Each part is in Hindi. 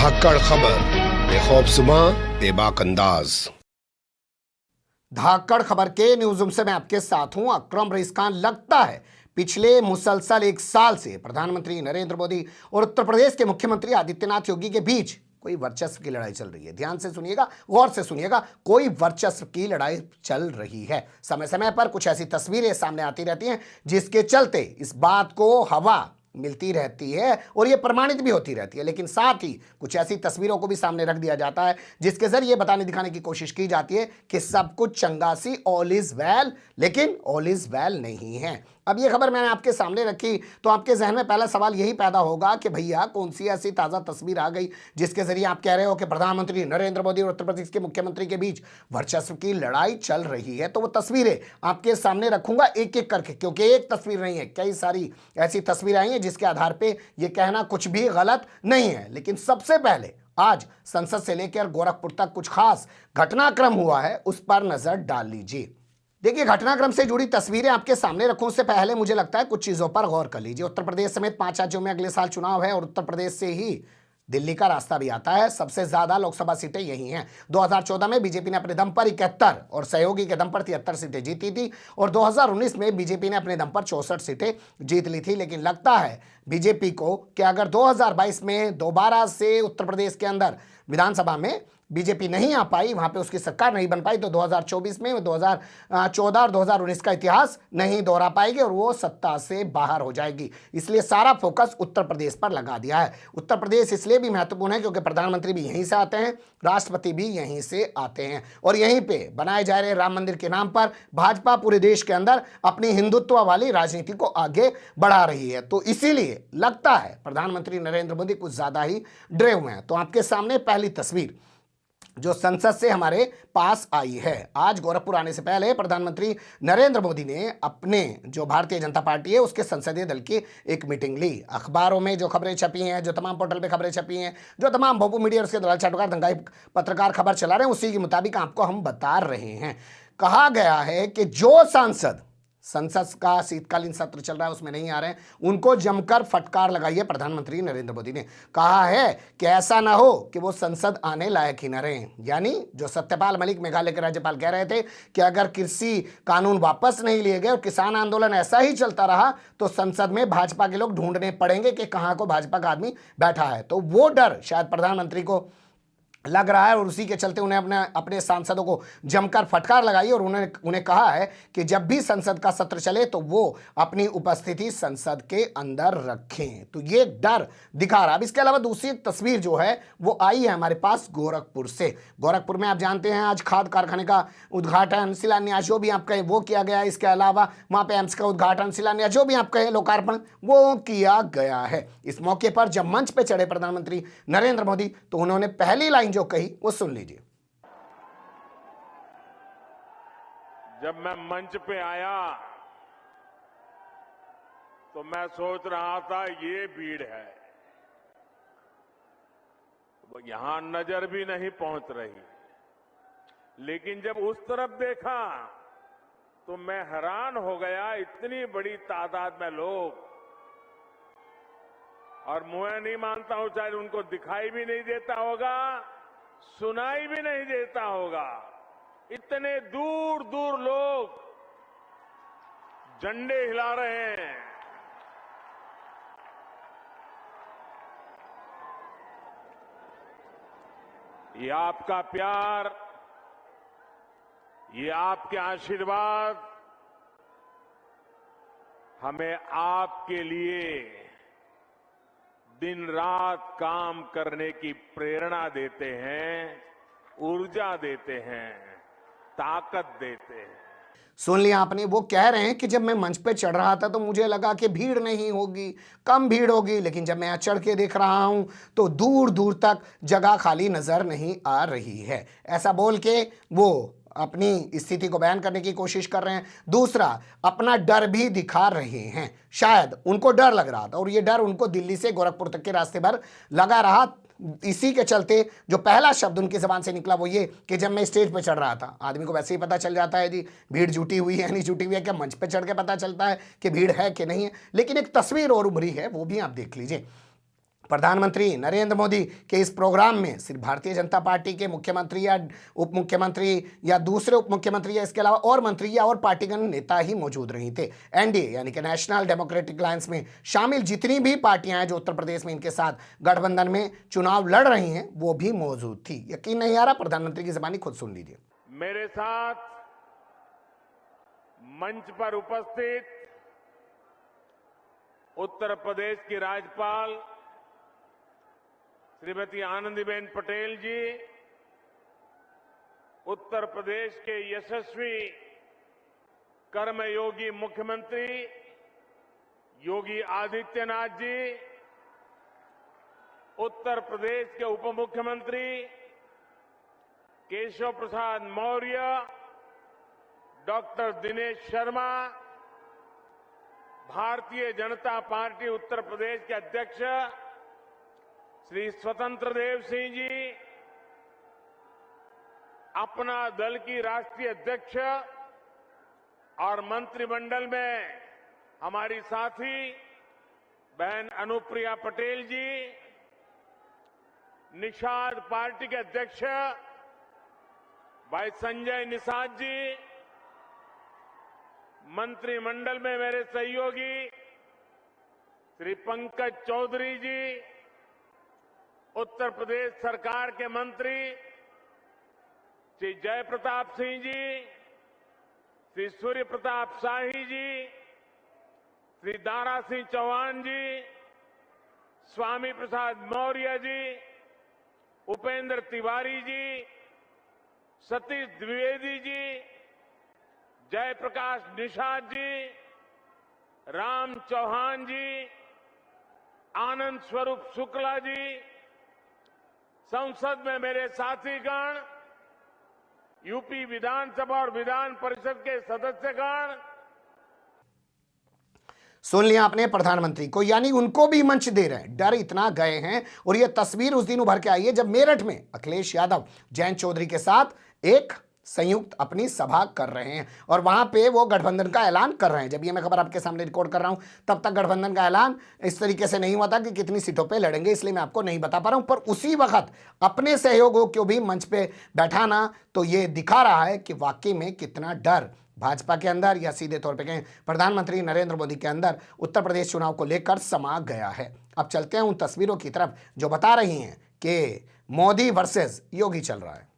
धाकड़ खबर बेखौफजुमा बेबाक अंदाज। धाकड़ खबर के न्यूज रूम से मैं आपके साथ हूं अकरम रईस खान। लगता है पिछले मुसलसल एक साल से प्रधानमंत्री नरेंद्र मोदी और उत्तर प्रदेश के मुख्यमंत्री आदित्यनाथ योगी के बीच कोई वर्चस्व की लड़ाई चल रही है। ध्यान से सुनिएगा, गौर से सुनिएगा, कोई वर्चस्व की लड़ाई चल रही है। समय समय पर कुछ ऐसी तस्वीरें सामने आती रहती हैं जिसके चलते इस बात को हवा मिलती रहती है और ये प्रमाणित भी होती रहती है। लेकिन साथ ही कुछ ऐसी तस्वीरों को भी सामने रख दिया जाता है जिसके जरिए बताने दिखाने की कोशिश की जाती है कि सब कुछ चंगासी, ऑल इज वेल, लेकिन ऑल इज वेल नहीं है। अब ये खबर मैंने आपके सामने रखी तो आपके जहन में पहला सवाल यही पैदा होगा कि भैया कौन सी ऐसी ताज़ा तस्वीर आ गई जिसके जरिए आप कह रहे हो कि प्रधानमंत्री नरेंद्र मोदी और उत्तर प्रदेश के मुख्यमंत्री के बीच वर्चस्व की लड़ाई चल रही है। तो वो तस्वीरें आपके सामने रखूंगा एक एक करके, क्योंकि एक तस्वीर नहीं है, कई सारी ऐसी तस्वीरें आई हैं जिसके आधार पर यह कहना कुछ भी गलत नहीं है। लेकिन सबसे पहले आज संसद से लेकर गोरखपुर तक कुछ खास घटनाक्रम हुआ है, उस पर नजर डाल लीजिए। देखिए, घटनाक्रम से जुड़ी तस्वीरें आपके सामने रखूं उससे पहले मुझे लगता है कुछ चीजों पर गौर कर लीजिए। उत्तर प्रदेश समेत 5 राज्यों में अगले साल चुनाव है और उत्तर प्रदेश से ही दिल्ली का रास्ता भी आता है। सबसे ज्यादा लोकसभा सीटें यही हैं। 2014 में बीजेपी ने अपने दम पर 71 और सहयोगी के दम पर 73 सीटें जीती थी और 2019 में बीजेपी ने अपने दम पर 64 सीटें जीत ली थी। लेकिन लगता है बीजेपी को कि अगर 2022 में दोबारा से उत्तर प्रदेश के अंदर विधानसभा में बीजेपी नहीं आ पाई, वहां पे उसकी सरकार नहीं बन पाई, तो 2024 में 2014 और 2019 का इतिहास नहीं दोहरा पाएगी और वो सत्ता से बाहर हो जाएगी। इसलिए सारा फोकस उत्तर प्रदेश पर लगा दिया है। उत्तर प्रदेश इसलिए भी महत्वपूर्ण है क्योंकि प्रधानमंत्री भी यहीं से आते हैं, राष्ट्रपति भी यहीं से आते हैं और यहीं पे बनाए जा रहे राम मंदिर के नाम पर भाजपा पूरे देश के अंदर अपनी हिंदुत्व वाली राजनीति को आगे बढ़ा रही है। तो इसीलिए लगता है प्रधानमंत्री नरेंद्र मोदी कुछ ज्यादा ही डरे हुए हैं। तो आपके सामने पहली तस्वीर जो संसद से हमारे पास आई है। आज गोरखपुर आने से पहले प्रधानमंत्री नरेंद्र मोदी ने अपने जो भारतीय जनता पार्टी है उसके संसदीय दल की एक मीटिंग ली। अखबारों में जो खबरें छपी हैं, जो तमाम पोर्टल पे खबरें छपी हैं, जो तमाम भोपू मीडिया और उसके दलाल चाटुकार दंगाई पत्रकार खबर चला रहे हैं, उसी के मुताबिक आपको हम बता रहे हैं। कहा गया है कि जो सांसद संसद का शीतकालीन सत्र चल रहा है उसमें नहीं आ रहे हैं, उनको जमकर फटकार लगाई है प्रधानमंत्री नरेंद्र मोदी ने। कहा है कि ऐसा ना हो कि वो संसद आने लायक ही न रहे। यानी जो सत्यपाल मलिक मेघालय के राज्यपाल कह रहे थे कि अगर कृषि कानून वापस नहीं लिए गए और किसान आंदोलन ऐसा ही चलता रहा तो संसद में भाजपा के लोग ढूंढने पड़ेंगे कि कहाँ को भाजपा का आदमी बैठा है। तो वो डर शायद प्रधानमंत्री को लग रहा है और उसी के चलते उन्हें अपने सांसदों को जमकर फटकार लगाई और उन्हें कहा है कि जब भी संसद का सत्र चले तो वो अपनी उपस्थिति संसद के अंदर रखें। तो ये डर दिखा रहा है। अब इसके अलावा दूसरी एक तस्वीर जो है वो आई है हमारे पास गोरखपुर से। गोरखपुर में आप जानते हैं आज खाद कारखाने का उद्घाटन, शिलान्यास जो भी आप कहें वो किया गया। इसके अलावा वहां पे एम्स का उद्घाटन, शिलान्यास जो भी आप कहें, लोकार्पण वो किया गया है। इस मौके पर जब मंच पे चढ़े प्रधानमंत्री नरेंद्र मोदी तो उन्होंने पहली लाइन जो कही वो सुन लीजिए। जब मैं मंच पे आया तो मैं सोच रहा था ये भीड़ है, वो यहां नजर भी नहीं पहुंच रही। लेकिन जब उस तरफ देखा तो मैं हैरान हो गया, इतनी बड़ी तादाद में लोग। और मैं नहीं मानता हूं शायद उनको दिखाई भी नहीं देता होगा, सुनाई भी नहीं देता होगा। इतने दूर दूर लोग झंडे हिला रहे हैं। ये आपका प्यार, ये आपके आशीर्वाद हमें आपके लिए दिन रात काम करने की प्रेरणा देते हैं, ऊर्जा देते हैं, ताकत देते हैं। सुन लिया आपने, वो कह रहे हैं कि जब मैं मंच पे चढ़ रहा था तो मुझे लगा कि भीड़ नहीं होगी, कम भीड़ होगी, लेकिन जब मैं चढ़ के देख रहा हूं तो दूर दूर तक जगह खाली नजर नहीं आ रही है। ऐसा बोल के वो अपनी स्थिति को बयान करने की कोशिश कर रहे हैं। दूसरा, अपना डर भी दिखा रहे हैं। शायद उनको डर लग रहा था और ये डर उनको दिल्ली से गोरखपुर तक के रास्ते भर लगा रहा। इसी के चलते जो पहला शब्द उनकी जबान से निकला वो ये कि जब मैं स्टेज पे चढ़ रहा था, आदमी को वैसे ही पता चल जाता है जी भीड़ जुटी हुई है नहीं जुटी हुई है, क्या मंच पे चढ़ के पता चलता है कि भीड़ है कि नहीं है। लेकिन एक तस्वीर और उभरी है, वो भी आप देख लीजिए। प्रधानमंत्री नरेंद्र मोदी के इस प्रोग्राम में सिर्फ भारतीय जनता पार्टी के मुख्यमंत्री या उप मुख्यमंत्री या दूसरे उप मुख्यमंत्री या इसके अलावा और मंत्री या और पार्टीगण नेता ही मौजूद नहीं थे। एनडीए यानी कि नेशनल डेमोक्रेटिक अलायंस में शामिल जितनी भी पार्टियां हैं जो उत्तर प्रदेश में इनके साथ गठबंधन में चुनाव लड़ रही हैं वो भी मौजूद थी। यकीन नहीं आ रहा, प्रधानमंत्री की जुबानी खुद सुन लीजिए। मेरे साथ मंच पर उपस्थित उत्तर प्रदेश की राज्यपाल श्रीमती आनंदीबेन पटेल जी, उत्तर प्रदेश के यशस्वी कर्मयोगी मुख्यमंत्री योगी आदित्यनाथ जी, उत्तर प्रदेश के उप मुख्यमंत्री केशव प्रसाद मौर्य, डॉक्टर दिनेश शर्मा, भारतीय जनता पार्टी उत्तर प्रदेश के अध्यक्ष श्री स्वतंत्र देव सिंह जी, अपना दल की राष्ट्रीय अध्यक्ष और मंत्रिमंडल में हमारी साथी बहन अनुप्रिया पटेल जी, निषाद पार्टी के अध्यक्ष भाई संजय निषाद जी, मंत्रिमंडल में मेरे सहयोगी श्री पंकज चौधरी जी, उत्तर प्रदेश सरकार के मंत्री श्री जयप्रताप सिंह जी, श्री सूर्य प्रताप शाही जी, श्री दारा सिंह चौहान जी, स्वामी प्रसाद मौर्य जी, उपेंद्र तिवारी जी, सतीश द्विवेदी जी, जयप्रकाश निषाद जी, राम चौहान जी, आनंद स्वरूप शुक्ला जी, संसद में मेरे साथीगण, यूपी विधानसभा और विधान परिषद के सदस्यगण। सुन लिया आपने प्रधानमंत्री को, यानी उनको भी मंच दे रहे हैं। डर इतना गए हैं। और यह तस्वीर उस दिन उभर के आई है जब मेरठ में अखिलेश यादव जयंत चौधरी के साथ एक संयुक्त अपनी सभा कर रहे हैं और वहां पे वो गठबंधन का ऐलान कर रहे हैं। जब ये मैं खबर आपके सामने रिकॉर्ड कर रहा हूं तब तक गठबंधन का ऐलान इस तरीके से नहीं हुआ था कि कितनी सीटों पे लड़ेंगे, इसलिए मैं आपको नहीं बता पा रहा हूं। पर उसी वक्त अपने सहयोगियों को भी मंच पे बैठाना तो ये दिखा रहा है कि वाकई में कितना डर भाजपा के अंदर या सीधे तौर पे कहें प्रधानमंत्री नरेंद्र मोदी के अंदर उत्तर प्रदेश चुनाव को लेकर समा गया है। अब चलते हैं उन तस्वीरों की तरफ जो बता रही हैं कि मोदी वर्सेस योगी चल रहा है।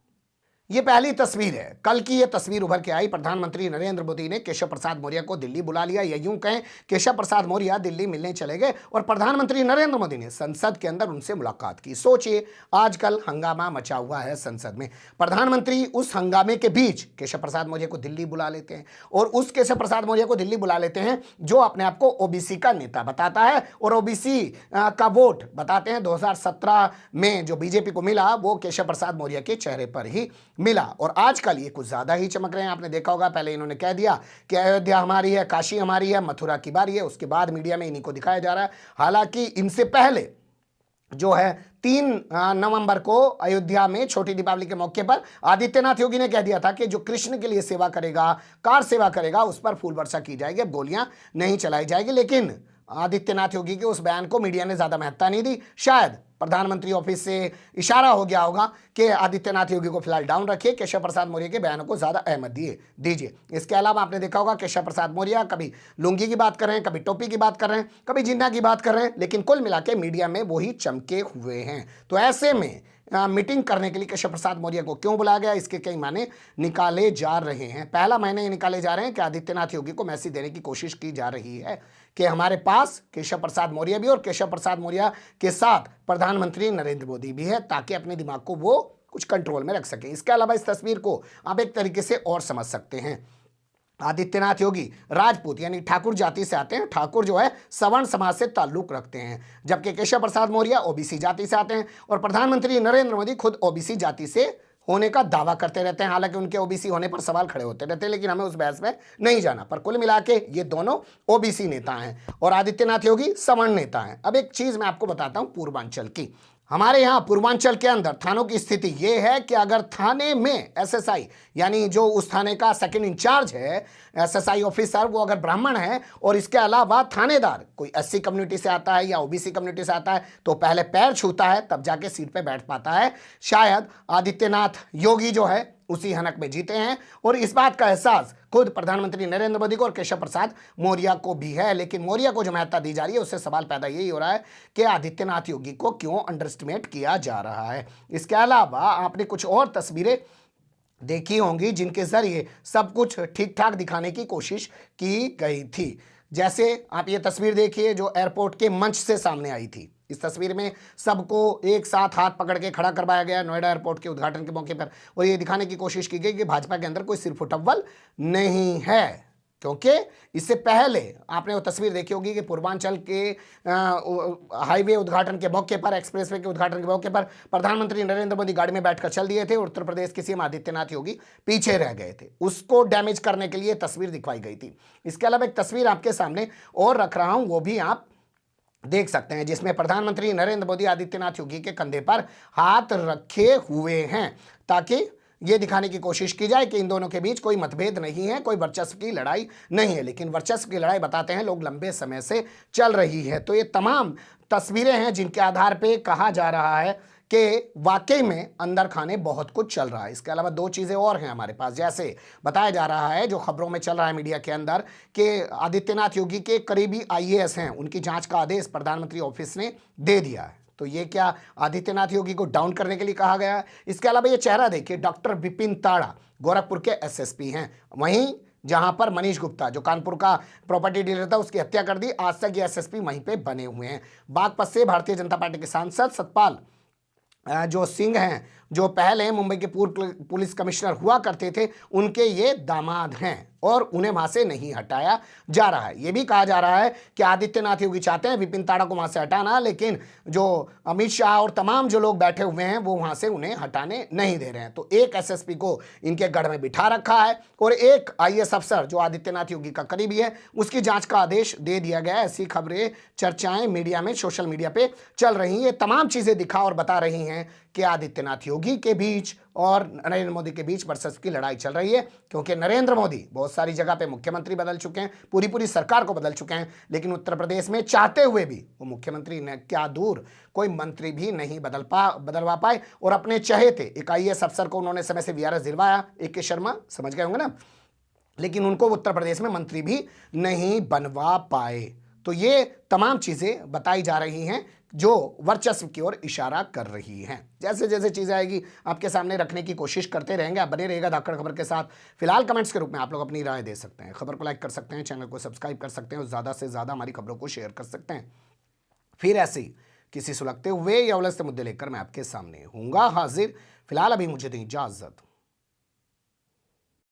ये पहली तस्वीर है। कल की ये तस्वीर उभर के आई। प्रधानमंत्री नरेंद्र मोदी ने केशव प्रसाद मौर्य को दिल्ली बुला लिया, या यूं कहें केशव प्रसाद मौर्य दिल्ली मिलने चले गए और प्रधानमंत्री नरेंद्र मोदी ने संसद के अंदर उनसे मुलाकात की। सोचिए, आजकल हंगामा मचा हुआ है संसद में। प्रधानमंत्री उस हंगामे के बीच केशव प्रसाद मौर्य को दिल्ली बुला लेते हैं और उस केशव प्रसाद मौर्य को दिल्ली बुला लेते हैं जो अपने आप को ओबीसी का नेता बताता है और ओबीसी का वोट बताते हैं 2017 में जो बीजेपी को मिला वो केशव प्रसाद मौर्य के चेहरे पर ही मिला। और आजकल ये कुछ ज्यादा ही चमक रहे हैं। आपने देखा होगा, पहले इन्होंने कह दिया कि अयोध्या हमारी है, काशी हमारी है, मथुरा की बारी है, उसके बाद मीडिया में इन्हीं को दिखाया जा रहा है। हालांकि इनसे पहले जो है 3 नवंबर को अयोध्या में छोटी दीपावली के मौके पर आदित्यनाथ योगी ने कह दिया था कि जो कृष्ण के लिए सेवा करेगा, कार सेवा करेगा, उस पर फूल वर्षा की जाएगी, अब गोलियां नहीं चलाई जाएगी। लेकिन आदित्यनाथ योगी के उस बयान को मीडिया ने ज्यादा महत्ता नहीं दी। शायद प्रधानमंत्री ऑफिस से इशारा हो गया होगा कि आदित्यनाथ योगी को फिलहाल डाउन रखिए, केशव प्रसाद मौर्य के बयानों को ज्यादा अहमियत दीजिए। इसके अलावा आपने देखा होगा केशव प्रसाद मौर्य कभी लुंगी की बात कर रहे हैं, कभी टोपी की बात कर रहे हैं, कभी जिन्ना की बात कर रहे हैं, लेकिन कुल मिला के मीडिया में वही चमके हुए हैं। तो ऐसे में मीटिंग करने के लिए केशव प्रसाद मौर्य को क्यों बुलाया गया, इसके कई मायने निकाले जा रहे हैं। पहला मायने ये निकाले जा रहे हैं कि आदित्यनाथ योगी को मैसेज देने की कोशिश की जा रही है कि हमारे पास केशव प्रसाद मौर्य भी और केशव प्रसाद मौर्य के साथ प्रधानमंत्री नरेंद्र मोदी भी है, ताकि अपने दिमाग को वो कुछ कंट्रोल में रख सके। इसके अलावा इस तस्वीर को आप एक तरीके से और समझ सकते हैं। आदित्यनाथ योगी राजपूत यानी ठाकुर जाति से आते हैं। ठाकुर जो है सवर्ण समाज से ताल्लुक रखते हैं, जबकि केशव प्रसाद मौर्य ओबीसी जाति से आते हैं और प्रधानमंत्री नरेंद्र मोदी खुद ओबीसी जाति से होने का दावा करते रहते हैं। हालांकि उनके ओबीसी होने पर सवाल खड़े होते रहते हैं, लेकिन हमें उस बहस में नहीं जाना। पर कुल मिला के ये दोनों ओबीसी नेता हैं और आदित्यनाथ योगी सवर्ण नेता हैं। अब एक चीज मैं आपको बताता हूं पूर्वांचल की। हमारे यहाँ पूर्वांचल के अंदर थानों की स्थिति ये है कि अगर थाने में एसएसआई यानी जो उस थाने का सेकंड इंचार्ज है, एसएसआई ऑफिसर, वो अगर ब्राह्मण है और इसके अलावा थानेदार कोई एससी कम्युनिटी से आता है या ओबीसी कम्युनिटी से आता है तो पहले पैर छूता है तब जाके सीट पे बैठ पाता है। शायद आदित्यनाथ योगी जो है उसी हनक में जीते हैं और इस बात का एहसास खुद प्रधानमंत्री नरेंद्र मोदी को और केशव प्रसाद मौर्य को भी है। लेकिन मौर्य को जो महत्ता दी जा रही है उससे सवाल पैदा यही हो रहा है कि आदित्यनाथ योगी को क्यों अंडर एस्टिमेट किया जा रहा है। इसके अलावा आपने कुछ और तस्वीरें देखी होंगी जिनके जरिए सब कुछ ठीक ठाक दिखाने की कोशिश की गई थी। जैसे आप ये तस्वीर देखिए जो एयरपोर्ट के मंच से सामने आई थी। इस तस्वीर में सबको एक साथ हाथ पकड़ के खड़ा करवाया गया नोएडा एयरपोर्ट के उद्घाटन के मौके पर और ये दिखाने की कोशिश की गई कि भाजपा के अंदर कोई सिरफुटव्वल नहीं है, क्योंकि इससे पहले आपने वो तस्वीर देखी होगी कि पूर्वांचल के हाईवे उद्घाटन के मौके पर, एक्सप्रेसवे के उद्घाटन के मौके पर प्रधानमंत्री नरेंद्र मोदी गाड़ी में बैठकर चल दिए थे और उत्तर प्रदेश के सीएम आदित्यनाथ योगी पीछे रह गए थे। उसको डैमेज करने के लिए तस्वीर दिखवाई गई थी। इसके अलावा एक तस्वीर आपके सामने और रख रहा हूं, वो भी आप देख सकते हैं, जिसमें प्रधानमंत्री नरेंद्र मोदी आदित्यनाथ योगी के कंधे पर हाथ रखे हुए हैं ताकि ये दिखाने की कोशिश की जाए कि इन दोनों के बीच कोई मतभेद नहीं है, कोई वर्चस्व की लड़ाई नहीं है। लेकिन वर्चस्व की लड़ाई बताते हैं लोग लंबे समय से चल रही है। तो ये तमाम तस्वीरें हैं जिनके आधार पे कहा जा रहा है कि वाकई में अंदर खाने बहुत कुछ चल रहा है। इसके अलावा दो चीज़ें और हैं हमारे पास। जैसे बताया जा रहा है, जो खबरों में चल रहा है मीडिया के अंदर, कि आदित्यनाथ योगी के करीबी आईएएस हैं, उनकी जांच का आदेश प्रधानमंत्री ऑफिस ने दे दिया है। तो ये क्या आदित्यनाथ योगी को डाउन करने के लिए कहा गया है? इसके अलावा ये चेहरा देखिए, डॉक्टर विपिन ताड़ा गोरखपुर के एसएसपी हैं। वहीं जहां पर मनीष गुप्ता जो कानपुर का प्रॉपर्टी डीलर था उसकी हत्या कर दी, आज तक ये एसएसपी वहीं पे बने हुए हैं। बागपत से भारतीय जनता पार्टी के सांसद सतपाल जो सिंह हैं, जो पहले मुंबई के पूर्व पुलिस कमिश्नर हुआ करते थे, उनके ये दामाद हैं और उन्हें वहां से नहीं हटाया जा रहा है। ये भी कहा जा रहा है कि आदित्यनाथ योगी चाहते हैं विपिन ताड़ा को वहां से हटाना, लेकिन जो अमित शाह और तमाम जो लोग बैठे हुए हैं वो वहां से उन्हें हटाने नहीं दे रहे हैं। तो एक एसएसपी को इनके गढ़ में बिठा रखा है और एक आईएएस अफसर जो आदित्यनाथ योगी का करीबी है उसकी जांच का आदेश दे दिया गया है। ऐसी खबरें, चर्चाएं मीडिया में, सोशल मीडिया पे चल रही हैं। ये तमाम चीजें दिखा और बता रही हैं कि आदित्यनाथ योगी के बीच और नरेंद्र मोदी के बीच वर्चस्व की लड़ाई चल रही है, क्योंकि नरेंद्र मोदी बहुत सारी जगह पे मुख्यमंत्री बदल चुके हैं, पूरी सरकार को बदल चुके हैं, लेकिन उत्तर प्रदेश में चाहते हुए भी वो मुख्यमंत्री ने क्या दूर कोई मंत्री भी नहीं बदलवा पाए। और अपने चहेते एक आईएएस अफसर को उन्होंने समय से वीआरएस दिलवाया, AK शर्मा, समझ गए होंगे ना, लेकिन उनको उत्तर प्रदेश में मंत्री भी नहीं बनवा पाए। तो ये तमाम चीजें बताई जा रही हैं जो वर्चस्व की ओर इशारा कर रही हैं। जैसे जैसे चीजें आएगी आपके सामने रखने की कोशिश करते रहेंगे। आप बने रहिएगा धाकड़ खबर के साथ। फिलहाल कमेंट्स के रूप में आप लोग अपनी राय दे सकते हैं, खबर को लाइक कर सकते हैं, चैनल को सब्सक्राइब कर सकते हैं और ज़्यादा से ज़्यादा हमारी खबरों को शेयर कर सकते हैं। फिर ऐसे ही किसी सुलगते हुए या उलझते मुद्दे लेकर मैं आपके सामने हूँगा हाजिर। फिलहाल अभी मुझे दी इजाज़त।